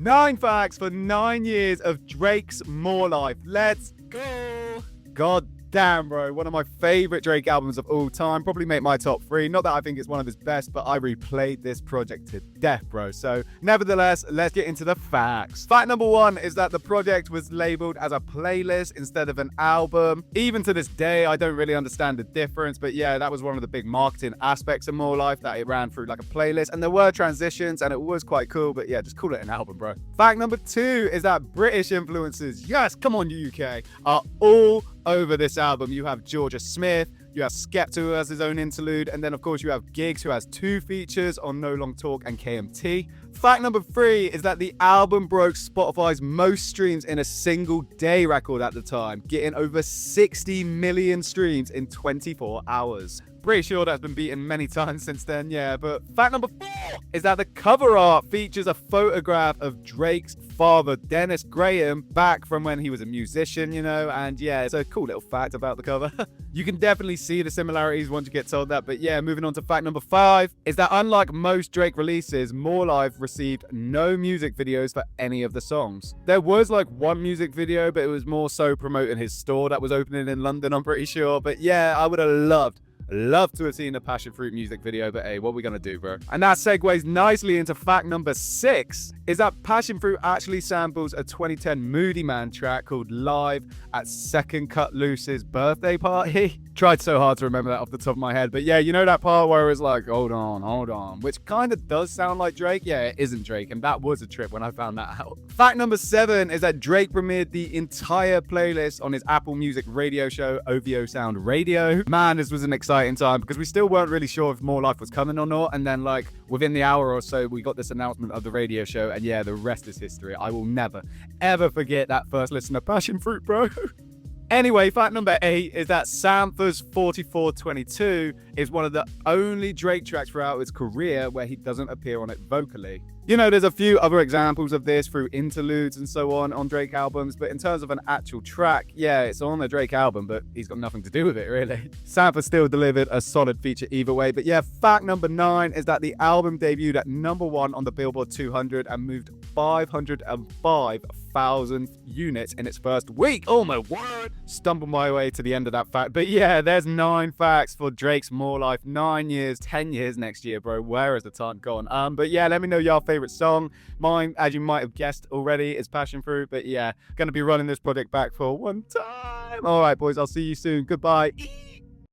9 facts for 9 years of Drake's More Life. Let's go. God damn, bro. One of my favorite Drake albums of all time. Probably make my top 3. Not that I think it's one of his best, but I replayed this project to death, bro. So, nevertheless, let's get into the facts. Fact number 1 is that the project was labeled as a playlist instead of an album. Even to this day, I don't really understand the difference, but yeah, that was one of the big marketing aspects of More Life, that it ran through like a playlist, and there were transitions, and it was quite cool, but yeah, just call it an album, bro. Fact number 2 is that British influences, yes, come on, UK, are all over this album. You have Georgia Smith, you have Skepta, who has his own interlude, and then of course you have Giggs, who has 2 features on No Long Talk and KMT. Fact number 3 is that the album broke Spotify's most streams in a single day record at the time, getting over 60 million streams in 24 hours. Pretty sure that's been beaten many times since then, yeah. But fact number 4 is that the cover art features a photograph of Drake's father, Dennis Graham, back from when he was a musician, you know, and yeah, it's a cool little fact about the cover. You can definitely see the similarities once you get told that, but yeah, moving on to fact number 5 is that unlike most Drake releases, More Life received no music videos for any of the songs. There was like one music video, but it was more so promoting his store that was opening in London, I'm pretty sure, but yeah, I would have loved to have seen a passionfruit music video, but hey, what are we gonna do, bro? And that segues nicely into fact number 6, is that passionfruit actually samples a 2010 Moody Man track called Live at Second Cut Loose's birthday party. Tried so hard to remember that off the top of my head, but yeah, you know that part where it's like, hold on, which kind of does sound like Drake. Yeah, it isn't Drake, and that was a trip when I found that out. Fact number 7 is that Drake premiered the entire playlist on his Apple Music radio show, OVO Sound Radio. Man, this was an exciting time because we still weren't really sure if More Life was coming or not, and then like within the hour or so we got this announcement of the radio show, and yeah, the rest is history. I will never ever forget that first listen to Passionfruit, bro. Anyway, fact number 8 is that Sampha's 4422 is one of the only Drake tracks throughout his career where he doesn't appear on it vocally. You know, there's a few other examples of this through interludes and so on Drake albums, but in terms of an actual track, yeah, it's on a Drake album, but he's got nothing to do with it, really. Sampha still delivered a solid feature either way, but yeah, fact number 9 is that the album debuted at number 1 on the Billboard 200 and moved 505,000 units in its first week. Oh my word! Stumbled my way to the end of that fact, but yeah, there's 9 facts for Drake's More Life. 9 years, 10 years next year, bro. Where has the time gone? But yeah, let me know your favorite song. Mine, as you might have guessed already, is Passionfruit, but yeah, gonna be running this project back for one time. All right, boys, I'll see you soon. Goodbye.